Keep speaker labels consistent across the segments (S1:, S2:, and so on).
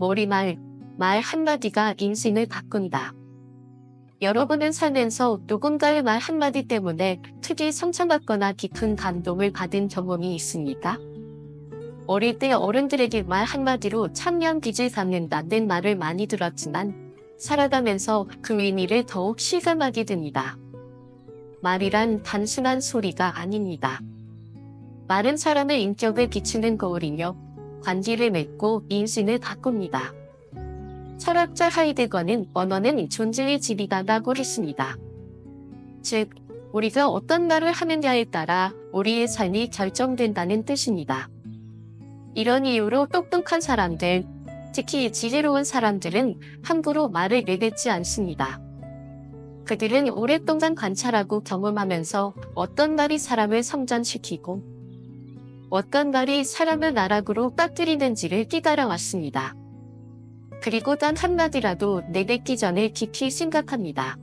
S1: 말 한마디가 인생을 바꾼다. 여러분은 살면서 누군가의 말 한마디 때문에 특히 상처받거나 깊은 감동을 받은 경험이 있습니까? 어릴 때 어른들에게 말 한마디로 천냥 빚을 갚는다는 말을 많이 들었지만 살아가면서 그 의미를 더욱 실감하게 됩니다. 말이란 단순한 소리가 아닙니다. 말은 사람의 인격을 비추는 거울이며 관계를 맺고 인생을 바꿉니다. 철학자 하이데거는 언어는 존재의 집이다라고 했습니다. 즉, 우리가 어떤 말을 하느냐에 따라 우리의 삶이 결정된다는 뜻입니다. 이런 이유로 똑똑한 사람들, 특히 지혜로운 사람들은 함부로 말을 내뱉지 않습니다. 그들은 오랫동안 관찰하고 경험하면서 어떤 말이 사람을 성장시키고 어떤 말이 사람을 나락으로 빠뜨리는지를 깨달아 왔습니다. 그리고 단 한마디라도 내뱉기 전에 깊이 생각합니다.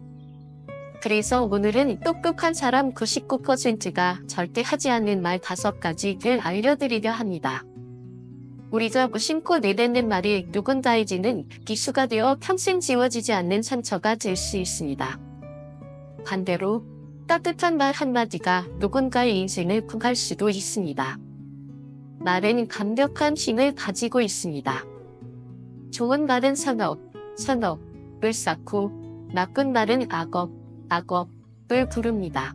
S1: 그래서 오늘은 똑똑한 사람 99%가 절대 하지 않는 말 5가지를 알려드리려 합니다. 우리가 무심코 내뱉는 말이 누군가에게는 기수가 되어 평생 지워지지 않는 상처가 될 수 있습니다. 반대로 따뜻한 말 한마디가 누군가의 인생을 구할 수도 있습니다. 말은 강력한 힘을 가지고 있습니다. 좋은 말은 선업을 쌓고 나쁜 말은 악업을 부릅니다.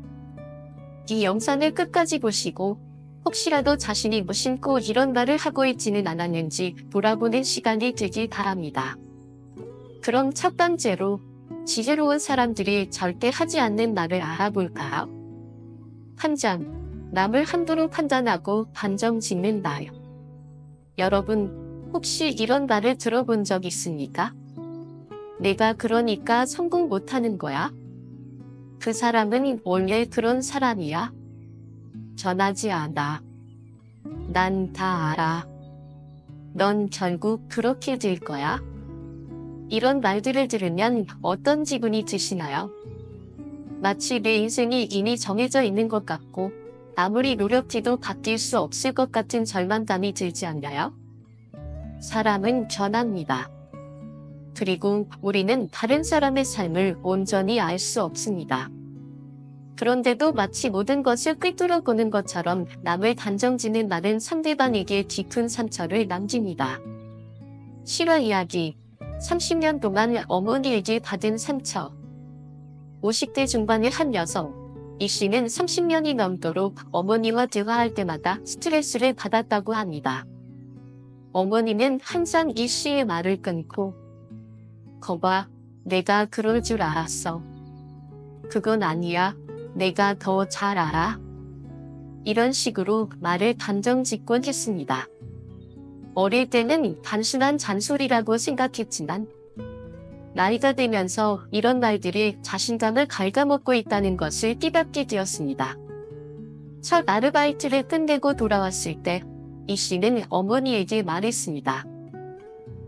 S1: 이 영상을 끝까지 보시고 혹시라도 자신이 무심코 이런 말을 하고 있지는 않았는지 돌아보는 시간이 되길 바랍니다. 그럼 첫 번째로 지혜로운 사람들이 절대 하지 않는 말을 알아볼까요? 판단, 남을 함부로 판단하고 판정 짓는다요. 여러분, 혹시 이런 말을 들어본 적 있습니까? 내가 그러니까 성공 못하는 거야? 그 사람은 원래 그런 사람이야? 전하지 않아. 난 다 알아. 넌 결국 그렇게 될 거야? 이런 말들을 들으면 어떤 기분이 드시나요? 마치 내 인생이 이미 정해져 있는 것 같고 아무리 노력해도 바뀔 수 없을 것 같은 절망감이 들지 않나요? 사람은 변합니다. 그리고 우리는 다른 사람의 삶을 온전히 알 수 없습니다. 그런데도 마치 모든 것을 꿰뚫어 보는 것처럼 남을 단정짓는 말은 상대방에게 깊은 상처를 남깁니다. 실화 이야기, 30년 동안 어머니에게 받은 상처. 50대 중반의 한 여성, 이 씨는 30년이 넘도록 어머니와 대화할 때마다 스트레스를 받았다고 합니다. 어머니는 항상 이 씨의 말을 끊고 거봐, 내가 그럴 줄 알았어. 그건 아니야. 내가 더 잘 알아. 이런 식으로 말을 단정짓곤 했습니다. 어릴 때는 단순한 잔소리라고 생각했지만 나이가 들면서 이런 말들이 자신감을 갉아먹고 있다는 것을 깨닫게 되었습니다. 첫 아르바이트를 끝내고 돌아왔을 때 이 씨는 어머니에게 말했습니다.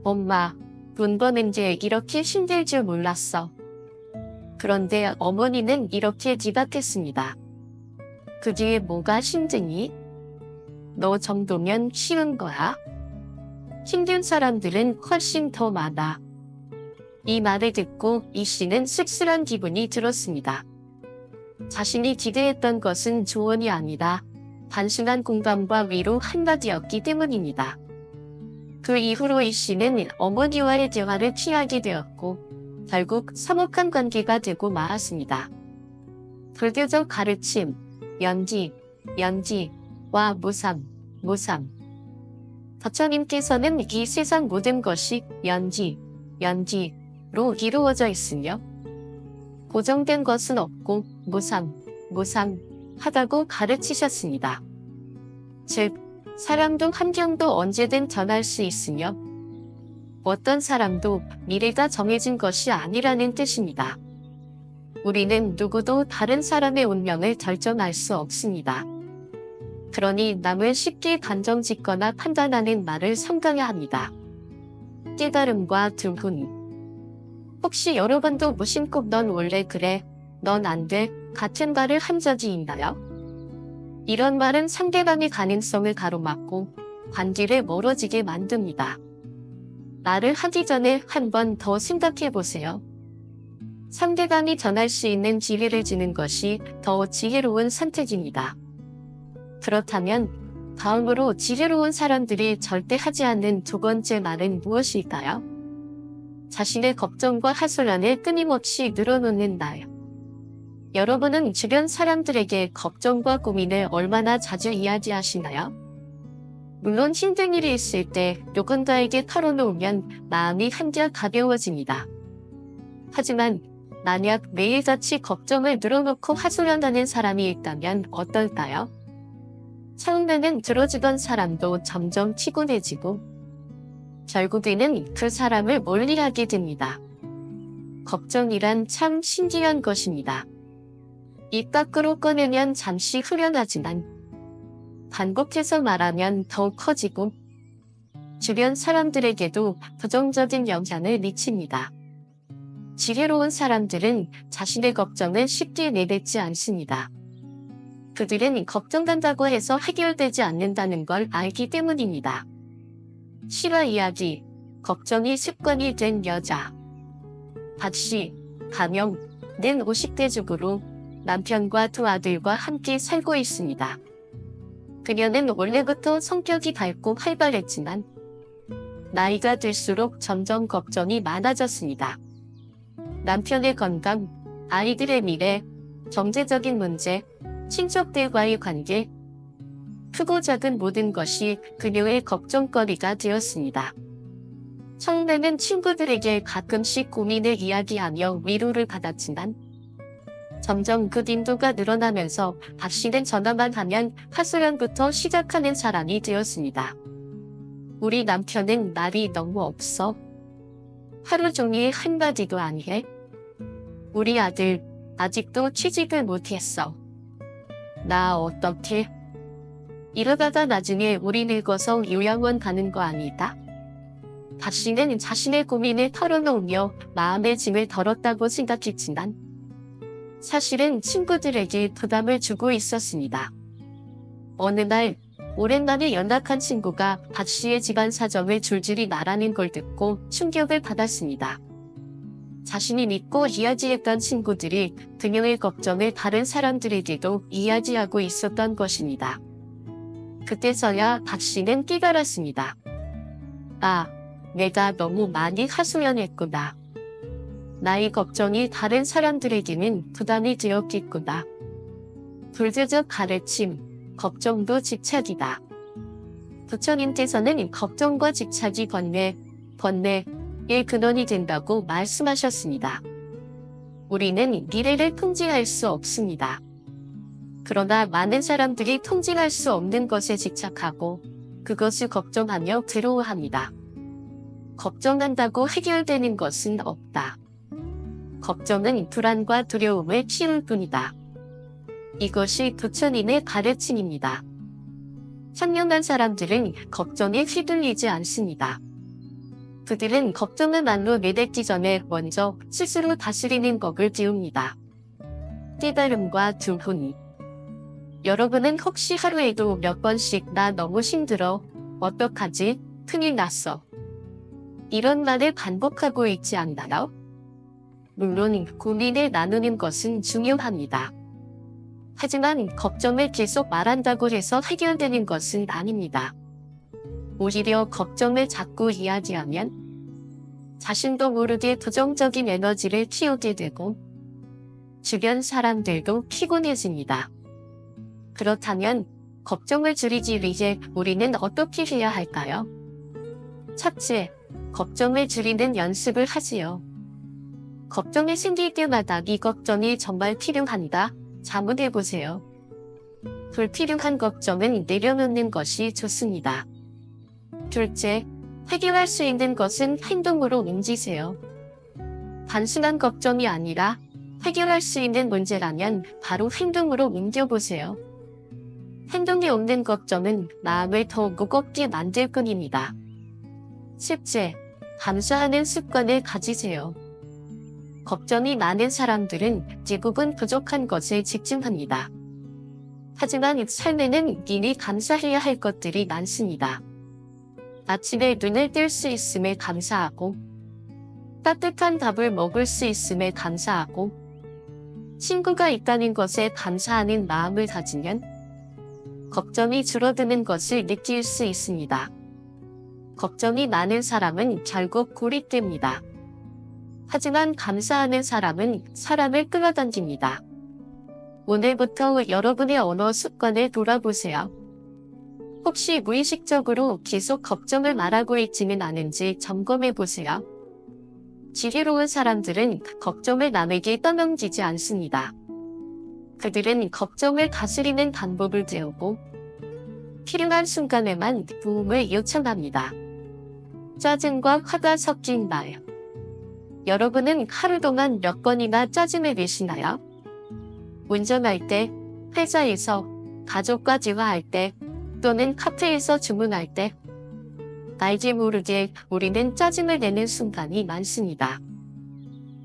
S1: 엄마, 돈 버는 게 이렇게 힘들 줄 몰랐어. 그런데 어머니는 이렇게 대답했습니다. 그 뒤에 뭐가 힘드니? 너 정도면 쉬운 거야? 힘든 사람들은 훨씬 더 많아. 이 말을 듣고 이 씨는 씁쓸한 기분이 들었습니다. 자신이 기대했던 것은 조언이 아니라 단순한 공감과 위로 한마디였기 때문입니다. 그 이후로 이 씨는 어머니와의 대화를 피하게 되었고 결국 서먹한 관계가 되고 말았습니다. 불교적 가르침, 연지와 무삼. 부처님께서는 이 세상 모든 것이 연지로 이루어져 있으며 고정된 것은 없고 무삼하다고 가르치셨습니다. 즉, 사람도 환경도 언제든 변할 수 있으며 어떤 사람도 미래가 정해진 것이 아니라는 뜻입니다. 우리는 누구도 다른 사람의 운명을 결정할 수 없습니다. 그러니 남을 쉽게 단정짓거나 판단하는 말을 삼가야 합니다. 깨달음과 등훈. 혹시 여러분도 무심코 넌 원래 그래, 넌 안 돼 같은 말을 한 적이 있나요? 이런 말은 상대방의 가능성을 가로막고 관계를 멀어지게 만듭니다. 말을 하기 전에 한 번 더 생각해 보세요. 상대방이 전할 수 있는 기회를 주는 것이 더 지혜로운 선택입니다. 그렇다면 다음으로 지혜로운 사람들이 절대 하지 않는 두 번째 말은 무엇일까요? 자신의 걱정과 하소연을 끊임없이 늘어놓는다요. 여러분은 주변 사람들에게 걱정과 고민을 얼마나 자주 이야기하시나요? 물론 힘든 일이 있을 때 누군가에게 털어놓으면 마음이 한결 가벼워집니다. 하지만 만약 매일같이 걱정을 늘어놓고 하소연하는 사람이 있다면 어떨까요? 처음에는 들어주던 사람도 점점 피곤해지고 결국에는 그 사람을 멀리하게 됩니다. 걱정이란 참 신기한 것입니다. 입 밖으로 꺼내면 잠시 후련하지만 반복해서 말하면 더 커지고 주변 사람들에게도 부정적인 영향을 미칩니다. 지혜로운 사람들은 자신의 걱정을 쉽게 내뱉지 않습니다. 그들은 걱정된다고 해서 해결되지 않는다는 걸 알기 때문입니다. 실화 이야기, 걱정이 습관이 된 여자. 박씨, 가명, 는 50대 주부로 남편과 두 아들과 함께 살고 있습니다. 그녀는 원래부터 성격이 밝고 활발했지만 나이가 들수록 점점 걱정이 많아졌습니다. 남편의 건강, 아이들의 미래, 경제적인 문제, 친척들과의 관계, 크고 작은 모든 것이 그녀의 걱정거리가 되었습니다. 처음에는 친구들에게 가끔씩 고민을 이야기하며 위로를 받았지만 점점 그 빈도가 늘어나면서 박씨는 전화만 하면 하소연부터 시작하는 사람이 되었습니다. 우리 남편은 말이 너무 없어. 하루 종일 한마디도 안 해. 우리 아들 아직도 취직을 못했어. 나 어떡해? 이러다가 나중에 우리 늙어서 요양원 가는 거 아니다? 박씨는 자신의 고민을 털어놓으며 마음의 짐을 덜었다고 생각했지만 사실은 친구들에게 부담을 주고 있었습니다. 어느 날 오랜만에 연락한 친구가 박씨의 집안 사정을 줄줄이 말하는 걸 듣고 충격을 받았습니다. 자신이 믿고 이야기했던 친구들이 그녀의 걱정을 다른 사람들에게도 이야기하고 있었던 것입니다. 그때서야 박씨는 깨달았습니다. 아, 내가 너무 많이 하소연했구나. 나의 걱정이 다른 사람들에게는 부담이 되었겠구나. 불교적 가르침, 걱정도 집착이다. 부처님께서는 걱정과 집착이 번뇌의 근원이 된다고 말씀하셨습니다. 우리는 미래를 통제할 수 없습니다. 그러나 많은 사람들이 통제할 수 없는 것에 집착하고 그것을 걱정하며 괴로워합니다. 걱정한다고 해결되는 것은 없다. 걱정은 불안과 두려움을 키울 뿐이다. 이것이 부처님의 가르침입니다. 현명한 사람들은 걱정에 휘둘리지 않습니다. 그들은 걱정을 말로 내뱉기 전에 먼저 스스로 다스리는 법을 배웁니다. 깨달음과 두훈. 여러분은 혹시 하루에도 몇 번씩 나 너무 힘들어, 어떡하지, 큰일 났어. 이런 말을 반복하고 있지 않나요? 물론 고민을 나누는 것은 중요합니다. 하지만 걱정을 계속 말한다고 해서 해결되는 것은 아닙니다. 오히려 걱정을 자꾸 이야기하면 자신도 모르게 부정적인 에너지를 키우게 되고 주변 사람들도 피곤해집니다. 그렇다면 걱정을 줄이기 위해 우리는 어떻게 해야 할까요? 첫째, 걱정을 줄이는 연습을 하지요. 걱정이 생길 때마다 이 걱정이 정말 필요한가 자문해보세요. 불필요한 걱정은 내려놓는 것이 좋습니다. 둘째, 해결할 수 있는 것은 행동으로 옮기세요. 단순한 걱정이 아니라 해결할 수 있는 문제라면 바로 행동으로 옮겨보세요. 행동이 없는 걱정은 마음을 더 무겁게 만들 뿐입니다. 셋째, 감사하는 습관을 가지세요. 걱정이 많은 사람들은 대부분 부족한 것에 집중합니다. 하지만 삶에는 이미 감사해야 할 것들이 많습니다. 아침에 눈을 뜰 수 있음에 감사하고, 따뜻한 밥을 먹을 수 있음에 감사하고, 친구가 있다는 것에 감사하는 마음을 가지면 걱정이 줄어드는 것을 느낄 수 있습니다. 걱정이 많은 사람은 결국 고립됩니다. 하지만 감사하는 사람은 사람을 끌어당깁니다. 오늘부터 여러분의 언어 습관을 돌아보세요. 혹시 무의식적으로 계속 걱정을 말하고 있지는 않은지 점검해 보세요. 지혜로운 사람들은 걱정을 남에게 떠넘기지 않습니다. 그들은 걱정을 다스리는 방법을 배우고 필요한 순간에만 도움을 요청합니다. 짜증과 화가 섞인 말. 여러분은 하루 동안 몇 번이나 짜증을 내시나요? 운전할 때, 회사에서, 가족과 대화할 때, 또는 카페에서 주문할 때, 알지 모르게 우리는 짜증을 내는 순간이 많습니다.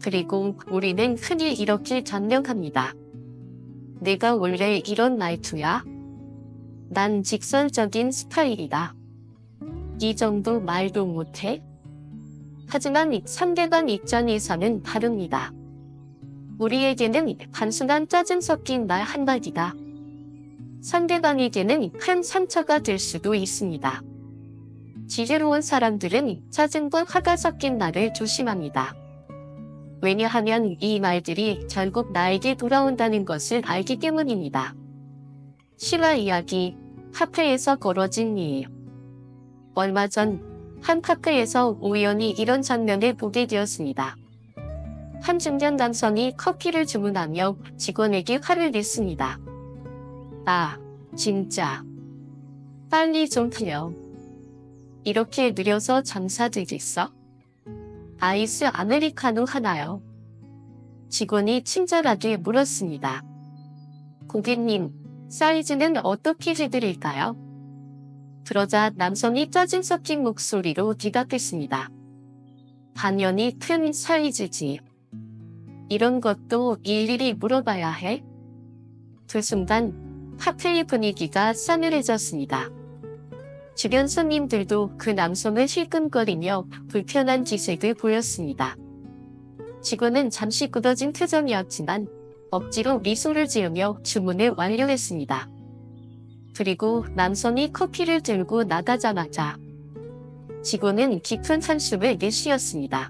S1: 그리고 우리는 흔히 이렇게 변명합니다. 내가 원래 이런 말투야? 난 직설적인 스타일이다. 이 정도 말도 못해? 하지만 상대방 입장에서는 다릅니다. 우리에게는 단순한 짜증 섞인 말 한마디다. 상대방에게는 큰 상처가 될 수도 있습니다. 지혜로운 사람들은 짜증과 화가 섞인 말을 조심합니다. 왜냐하면 이 말들이 결국 나에게 돌아온다는 것을 알기 때문입니다. 실화 이야기, 카페에서 벌어진 일. 얼마 전 한 카페에서 우연히 이런 장면을 보게 되었습니다. 한 중년 남성이 커피를 주문하며 직원에게 화를 냈습니다. 아, 진짜. 빨리 좀 틀려. 이렇게 느려서 장사 되겠어? 아이스 아메리카노 하나요? 직원이 친절하게 물었습니다. 고객님, 사이즈는 어떻게 해드릴까요? 그러자 남성이 짜증 섞인 목소리로 대답했습니다. 당연히 큰 사이즈지. 이런 것도 일일이 물어봐야 해? 그 순간 카페의 분위기가 싸늘해졌습니다. 주변 손님들도 그 남성을 힐끔거리며 불편한 기색을 보였습니다. 직원은 잠시 굳어진 표정이었지만 억지로 미소를 지으며 주문을 완료했습니다. 그리고 남성이 커피를 들고 나가자마자 직원은 깊은 한숨을 내쉬었습니다.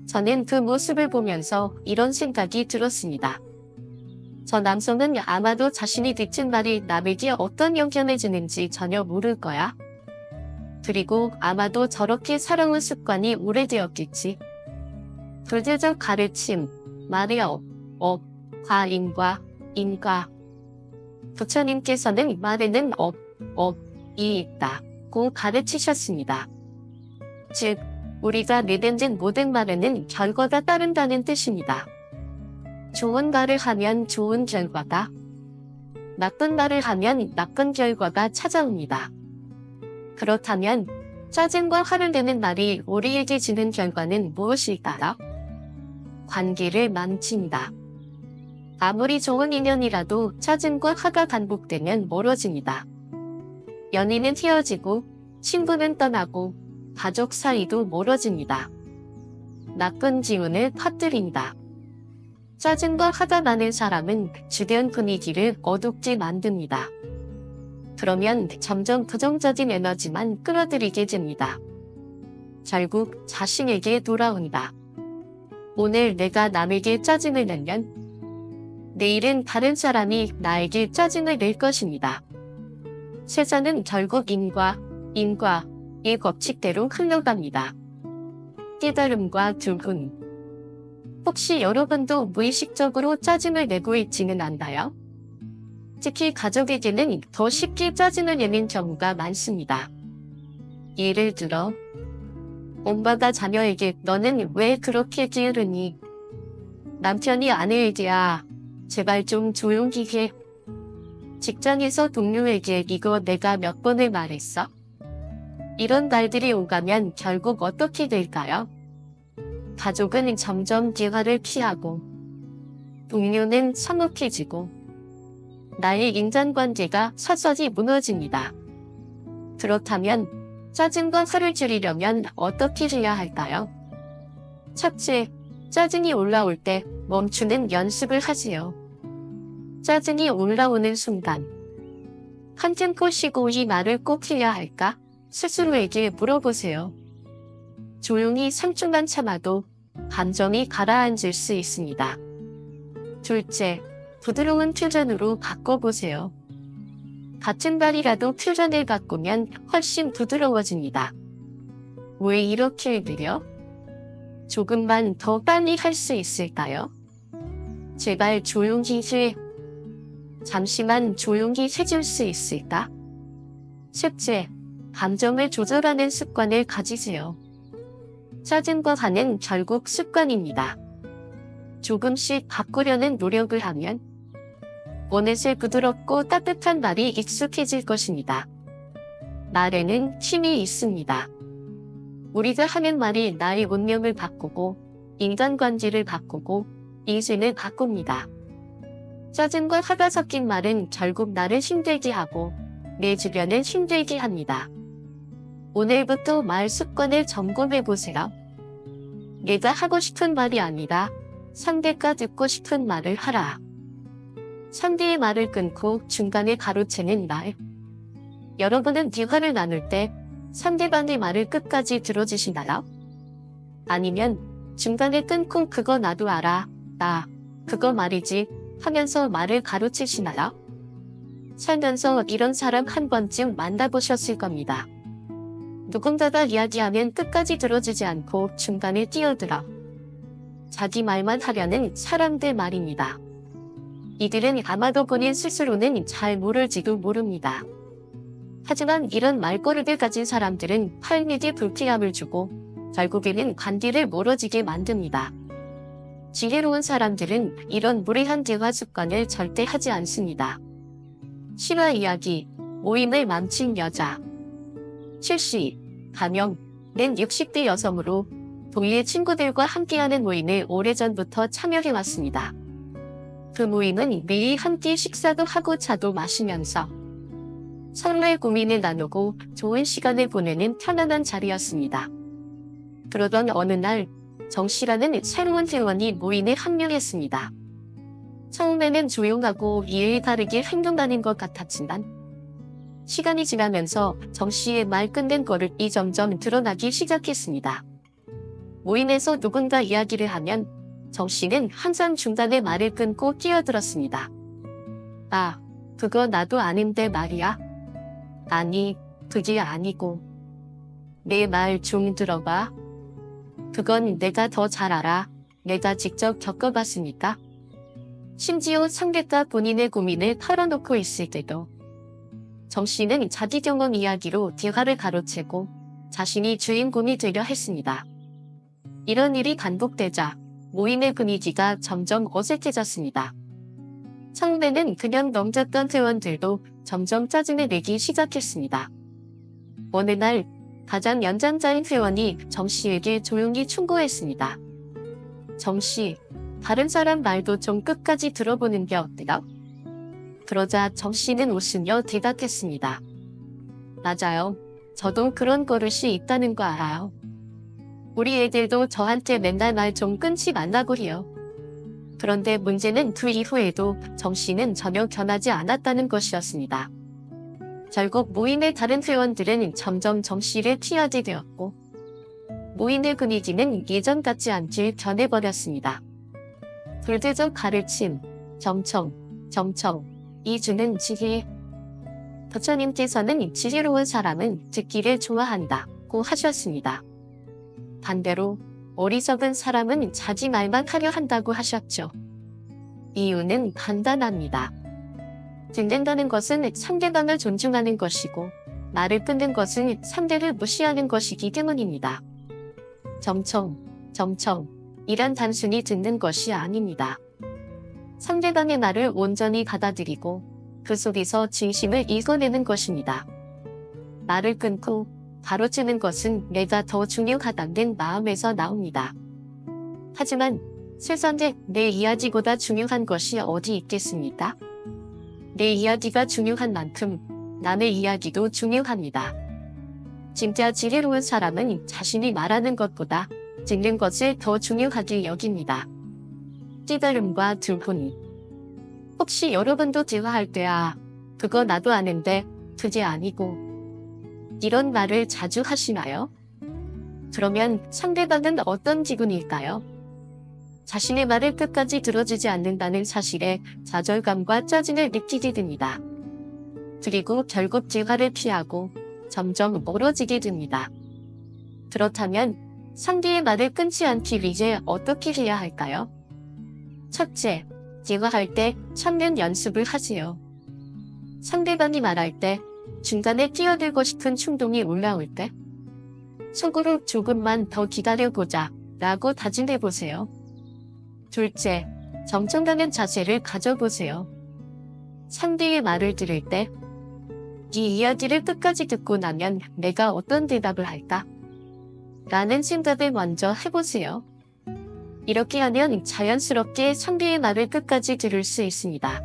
S1: 저는 그 모습을 보면서 이런 생각이 들었습니다. 저 남성은 아마도 자신이 듣는 말이 남에게 어떤 영향을 주는지 전혀 모를 거야. 그리고 아마도 저렇게 살아온 습관이 오래되었겠지. 교제적 가르침, 말의 과인과 인과. 부처님께서는 말에는 이 있다고 가르치셨습니다. 즉, 우리가 내뱉는 모든 말에는 결과가 따른다는 뜻입니다. 좋은 말을 하면 좋은 결과가, 나쁜 말을 하면 나쁜 결과가 찾아옵니다. 그렇다면 짜증과 화를 내는 말이 우리에게 주는 결과는 무엇일까요? 관계를 망친다. 아무리 좋은 인연이라도 짜증과 화가 반복되면 멀어집니다. 연인은 헤어지고, 친구는 떠나고, 가족 사이도 멀어집니다. 나쁜 기운을 퍼뜨린다. 짜증과 화가 나는 사람은 주변 분위기를 어둡게 만듭니다. 그러면 점점 부정적인 에너지만 끌어들이게 됩니다. 결국 자신에게 돌아온다. 오늘 내가 남에게 짜증을 내면 내일은 다른 사람이 나에게 짜증을 낼 것입니다. 세상은 결국 인과의 법칙대로 흘러갑니다. 깨달음과 두근. 혹시 여러분도 무의식적으로 짜증을 내고 있지는 않나요? 특히 가족에게는 더 쉽게 짜증을 내는 경우가 많습니다. 예를 들어, 엄마가 자녀에게 너는 왜 그렇게 게으르니? 남편이 아내에게야 제발 좀 조용히 해. 직장에서 동료에게 이거 내가 몇 번을 말했어? 이런 말들이 오가면 결국 어떻게 될까요? 가족은 점점 대화를 피하고, 동료는 서먹해지고, 나의 인간관계가 서서히 무너집니다. 그렇다면 짜증과 화를 줄이려면 어떻게 해야 할까요? 첫째, 짜증이 올라올 때 멈추는 연습을 하세요. 짜증이 올라오는 순간, 한참고 쉬고 이 말을 꼭 해야 할까? 스스로에게 물어보세요. 조용히 3초만 참아도 감정이 가라앉을 수 있습니다. 둘째, 부드러운 표현으로 바꿔보세요. 같은 말이라도 표현을 바꾸면 훨씬 부드러워집니다. 왜 이렇게 느려? 조금만 더 빨리 할 수 있을까요? 제발 조용히 해. 잠시만 조용히 해줄 수 있을까? 셋째, 감정을 조절하는 습관을 가지세요. 짜증과 화는 결국 습관입니다. 조금씩 바꾸려는 노력을 하면 어느새 부드럽고 따뜻한 말이 익숙해질 것입니다. 말에는 힘이 있습니다. 우리가 하는 말이 나의 운명을 바꾸고 인간관계를 바꾸고 인생을 바꿉니다. 짜증과 화가 섞인 말은 결국 나를 힘들게 하고 내 주변을 힘들게 합니다. 오늘부터 말 습관을 점검해보세요. 내가 하고 싶은 말이 아니라 상대가 듣고 싶은 말을 하라. 상대의 말을 끊고 중간에 가로채는 말. 여러분은 대화를 나눌 때 상대방의 말을 끝까지 들어주시나요? 아니면 중간에 끊고 그거 나도 알아, 나, 그거 말이지 하면서 말을 가로채시나요? 살면서 이런 사람 한 번쯤 만나보셨을 겁니다. 누군가가 이야기하면 끝까지 들어주지 않고 중간에 뛰어들어 자기 말만 하려는 사람들 말입니다. 이들은 아마도 본인 스스로는 잘 모를지도 모릅니다. 하지만 이런 말버릇을 가진 사람들은 타인에게 불쾌함을 주고 결국에는 관계를 멀어지게 만듭니다. 지혜로운 사람들은 이런 무례한 대화 습관을 절대 하지 않습니다. 실화 이야기, 모임을 망친 여자. 실시, 가명, 낸 60대 여성으로 동네 친구들과 함께하는 모임에 오래전부터 참여해왔습니다. 그 모임은 매일 함께 식사도 하고 차도 마시면서 서로의 고민을 나누고 좋은 시간을 보내는 편안한 자리였습니다. 그러던 어느 날 정씨라는 새로운 회원이 모임에 합류했습니다. 처음에는 조용하고 이해에 다르게 행동하는 것 같았지만 시간이 지나면서 정씨의 말 끊는 버릇이 점점 드러나기 시작했습니다. 모임에서 누군가 이야기를 하면 정씨는 항상 중간에 말을 끊고 끼어들었습니다. 아, 그거 나도 아는데 말이야. 아니, 그게 아니고. 내 말 좀 들어봐. 그건 내가 더 잘 알아. 내가 직접 겪어봤으니까. 심지어 상대가 본인의 고민을 털어놓고 있을 때도 정씨는 자기 경험 이야기로 대화를 가로채고 자신이 주인공이 되려 했습니다. 이런 일이 반복되자 모임의 분위기가 점점 어색해졌습니다. 처음에는 그냥 넘겼던 회원들도 점점 짜증을 내기 시작했습니다. 어느 날 가장 연장자인 회원이 정씨에게 조용히 충고했습니다. 정씨, 다른 사람 말도 좀 끝까지 들어보는 게 어때요? 그러자 정씨는 웃으며 대답했습니다. 맞아요. 저도 그런 버릇이 있다는 거 알아요. 우리 애들도 저한테 맨날 말 좀 끊지 말라고 해요. 그런데 문제는 그 이후에도 정씨는 전혀 변하지 않았다는 것이었습니다. 결국 모임의 다른 회원들은 점점 정씨를 피하게 되었고 모임의 분위기는 예전 같지 않게 변해버렸습니다. 불대적 가르침, 점청, 이 주는 지혜. 부처님께서는 지혜로운 사람은 듣기를 좋아한다고 하셨습니다. 반대로 어리석은 사람은 자기 말만 하려 한다고 하셨죠. 이유는 간단합니다. 듣는다는 것은 상대방을 존중하는 것이고 말을 끊는 것은 상대를 무시하는 것이기 때문입니다. 이란 단순히 듣는 것이 아닙니다. 상대방의 말을 온전히 받아들이고 그 속에서 진심을 읽어내는 것입니다. 말을 끊고 가로채는 것은 내가 더 중요하다는 마음에서 나옵니다. 하지만 세상에 내 이야기보다 중요한 것이 어디 있겠습니까? 내 이야기가 중요한 만큼 남의 이야기도 중요합니다. 진짜 지혜로운 사람은 자신이 말하는 것보다 듣는 것을 더 중요하게 여깁니다. 찌들음과 두분. 혹시 여러분도 대화할 때 그거 나도 아는데 그게 아니고 이런 말을 자주 하시나요? 그러면 상대방은 어떤 기분일까요? 자신의 말을 끝까지 들어주지 않는다는 사실에 좌절감과 짜증을 느끼게 됩니다. 그리고 결국 대화를 피하고 점점 멀어지게 됩니다. 그렇다면 상대의 말을 끊지 않기 위해 어떻게 해야 할까요? 첫째, 대화할 때 참는 연습을 하세요. 상대방이 말할 때 중간에 끼어들고 싶은 충동이 올라올 때 속으로 조금만 더 기다려보자 라고 다짐해보세요. 둘째, 정정하는 자세를 가져보세요. 상대의 말을 들을 때 이 이야기를 끝까지 듣고 나면 내가 어떤 대답을 할까? 라는 생각을 먼저 해보세요. 이렇게 하면 자연스럽게 상대의 말을 끝까지 들을 수 있습니다.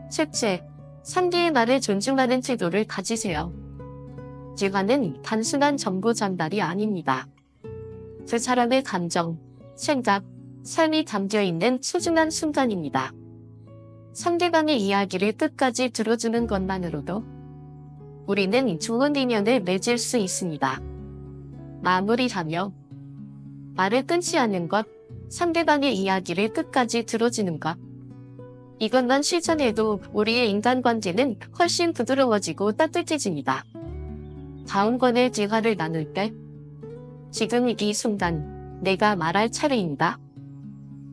S1: 셋째, 상대의 말을 존중하는 태도를 가지세요. 대화는 단순한 정보 전달이 아닙니다. 그 사람의 감정, 생각, 삶이 담겨있는 소중한 순간입니다. 상대방의 이야기를 끝까지 들어주는 것만으로도 우리는 좋은 인연을 맺을 수 있습니다. 마무리하며 말을 끊지 않는 것, 상대방의 이야기를 끝까지 들어주는 것. 이것만 실천해도 우리의 인간관계는 훨씬 부드러워지고 따뜻해집니다. 다음번에 대화를 나눌 때 지금 이 순간 내가 말할 차례인가?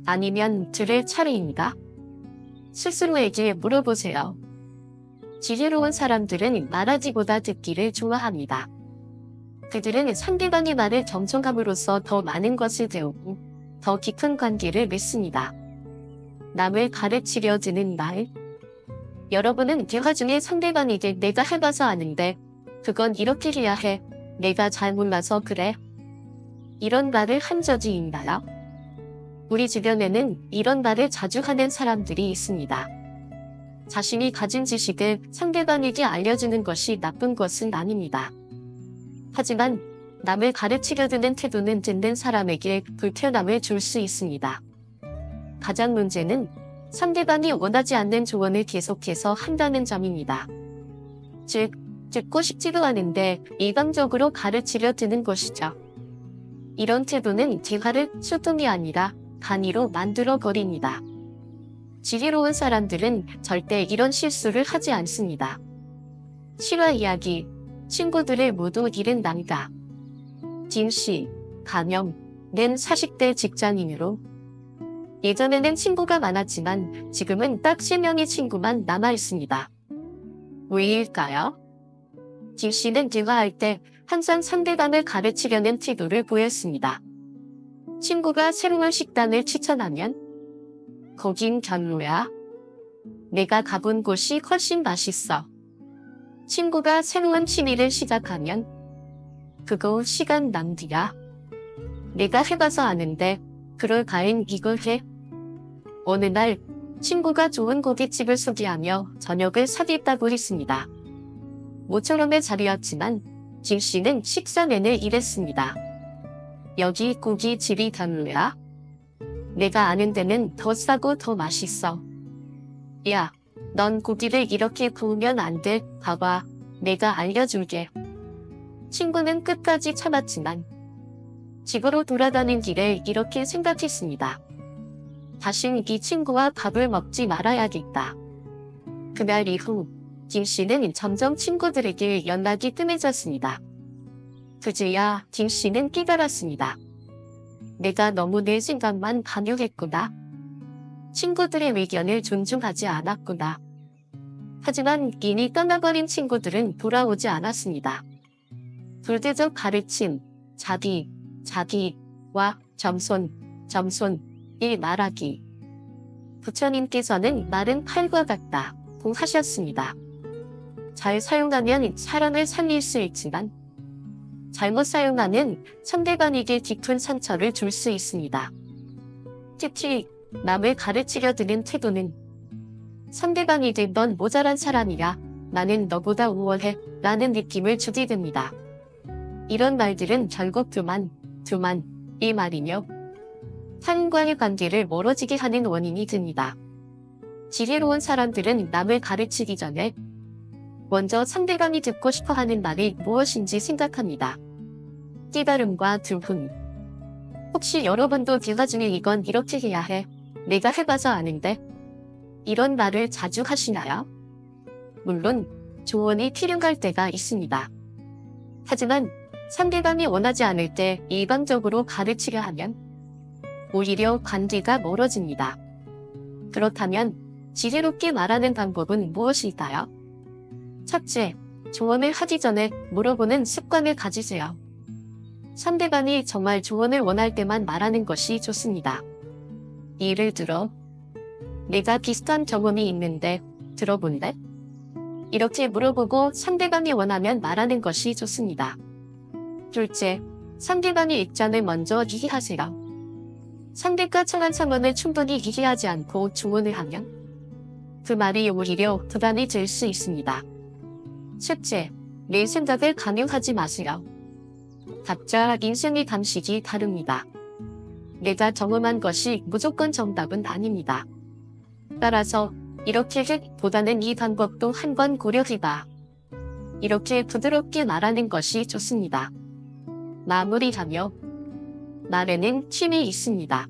S1: 아니면 들을 차례인가? 스스로에게 물어보세요. 지혜로운 사람들은 말하기보다 듣기를 좋아합니다. 그들은 상대방의 말을 경청함으로써 더 많은 것을 배우고 더 깊은 관계를 맺습니다. 남을 가르치려 드는 말. 여러분은 대화 중에 상대방에게 내가 해봐서 아는데 그건 이렇게 해야 해. 내가 잘 몰라서 그래. 이런 말을 한 적이 있나요? 우리 주변에는 이런 말을 자주 하는 사람들이 있습니다. 자신이 가진 지식을 상대방에게 알려주는 것이 나쁜 것은 아닙니다. 하지만 남을 가르치려 드는 태도는 듣는 사람에게 불편함을 줄 수 있습니다. 가장 문제는 상대방이 원하지 않는 조언을 계속해서 한다는 점입니다. 즉, 듣고 싶지도 않은데 일방적으로 가르치려 드는 것이죠. 이런 태도는 대화를 소통이 아니라 간이로 만들어버립니다. 지혜로운 사람들은 절대 이런 실수를 하지 않습니다. 실화 이야기, 친구들을 모두 잃은답니다. 김씨, 가명, 는 40대 직장인으로 예전에는 친구가 많았지만 지금은 딱 3명의 친구만 남아있습니다. 왜일까요? 김씨는 대화할 때 항상 상대방을 가르치려는 태도를 보였습니다. 친구가 새로운 식당을 추천하면 거긴 별로야. 내가 가본 곳이 훨씬 맛있어. 친구가 새로운 취미를 시작하면 그거 시간 낭비야. 내가 해봐서 아는데 그럴 바엔 이걸 해. 어느 날 친구가 좋은 고깃집을 소개하며 저녁을 사겠다고 했습니다. 모처럼의 자리였지만 김씨는 식사 내내 이랬습니다. 여기 고깃집이 별로야? 내가 아는 데는 더 싸고 더 맛있어. 야, 넌 고기를 이렇게 구우면 안 돼. 봐봐. 내가 알려줄게. 친구는 끝까지 참았지만 집으로 돌아가는 길에 이렇게 생각했습니다. 다신 이 친구와 밥을 먹지 말아야겠다. 그날 이후 김씨는 점점 친구들에게 연락이 뜸해졌습니다. 그제야 김씨는 깨달았습니다. 내가 너무 내 생각만 반영했구나. 친구들의 의견을 존중하지 않았구나. 하지만 이미 떠나버린 친구들은 돌아오지 않았습니다. 불대적 가르침, 자기와 점손, 일 말하기. 부처님께서는 말은 칼과 같다 고 하셨습니다. 잘 사용하면 사람을 살릴 수 있지만 잘못 사용하면 상대방에게 깊은 상처를 줄 수 있습니다. 특히 남을 가르치려 드는 태도는 상대방에게 넌 모자란 사람이야. 나는 너보다 우월해. 라는 느낌을 주게 됩니다. 이런 말들은 결국 두만, 이 말이며 삶과의 관계를 멀어지게 하는 원인이 됩니다. 지혜로운 사람들은 남을 가르치기 전에 먼저 상대방이 듣고 싶어하는 말이 무엇인지 생각합니다. 깨달음과 두훈. 혹시 여러분도 대화 중에 이건 이렇게 해야 해. 내가 해봐서 아는데. 이런 말을 자주 하시나요? 물론 조언이 필요할 때가 있습니다. 하지만 상대방이 원하지 않을 때 일방적으로 가르치려 하면 오히려 관계가 멀어집니다. 그렇다면 지혜롭게 말하는 방법은 무엇일까요? 첫째, 조언을 하기 전에 물어보는 습관을 가지세요. 상대방이 정말 조언을 원할 때만 말하는 것이 좋습니다. 예를 들어, 내가 비슷한 경험이 있는데 들어볼래? 이렇게 물어보고 상대방이 원하면 말하는 것이 좋습니다. 둘째, 상대방의 입장을 먼저 이해하세요. 상대가 처한 상황을 충분히 이해하지 않고 조언을 하면 그 말이 오히려 부담이 될 수 있습니다. 셋째, 내 생각을 강요하지 마세요. 각자 인생의 방식이 다릅니다. 내가 경험한 것이 무조건 정답은 아닙니다. 따라서 이렇게 보다는 이 방법도 한번 고려해봐. 이렇게 부드럽게 말하는 것이 좋습니다. 마무리하며 말에는 힘이 있습니다.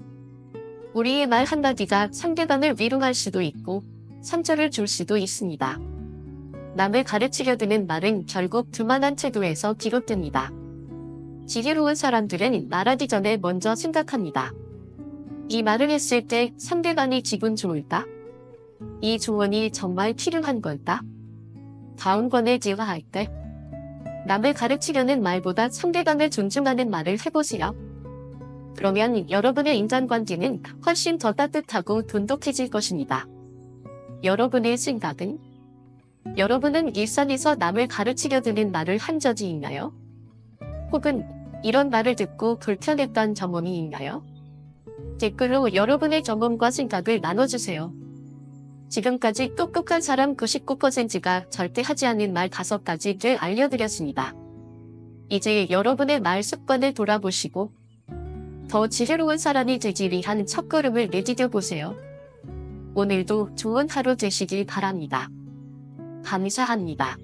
S1: 우리의 말 한마디가 상대방을 위로할 수도 있고 상처를 줄 수도 있습니다. 남을 가르치려 드는 말은 결국 두만한 태도에서 비롯됩니다. 지혜로운 사람들은 말하기 전에 먼저 생각합니다. 이 말을 했을 때 상대방이 기분 좋을까? 이 조언이 정말 필요한 걸까? 다음번에 대화할 때 남을 가르치려는 말보다 상대방을 존중하는 말을 해보세요. 그러면 여러분의 인간관계는 훨씬 더 따뜻하고 돈독해질 것입니다. 여러분의 생각은? 여러분은 일상에서 남을 가르치려 드는 말을 한 적이 있나요? 혹은 이런 말을 듣고 불편했던 경험이 있나요? 댓글로 여러분의 경험과 생각을 나눠주세요. 지금까지 똑똑한 사람 99%가 절대 하지 않는 말 5가지를 알려드렸습니다. 이제 여러분의 말 습관을 돌아보시고 더 지혜로운 사람이 되기 위한 첫걸음을 내디뎌 보세요. 오늘도 좋은 하루 되시길 바랍니다. 감사합니다.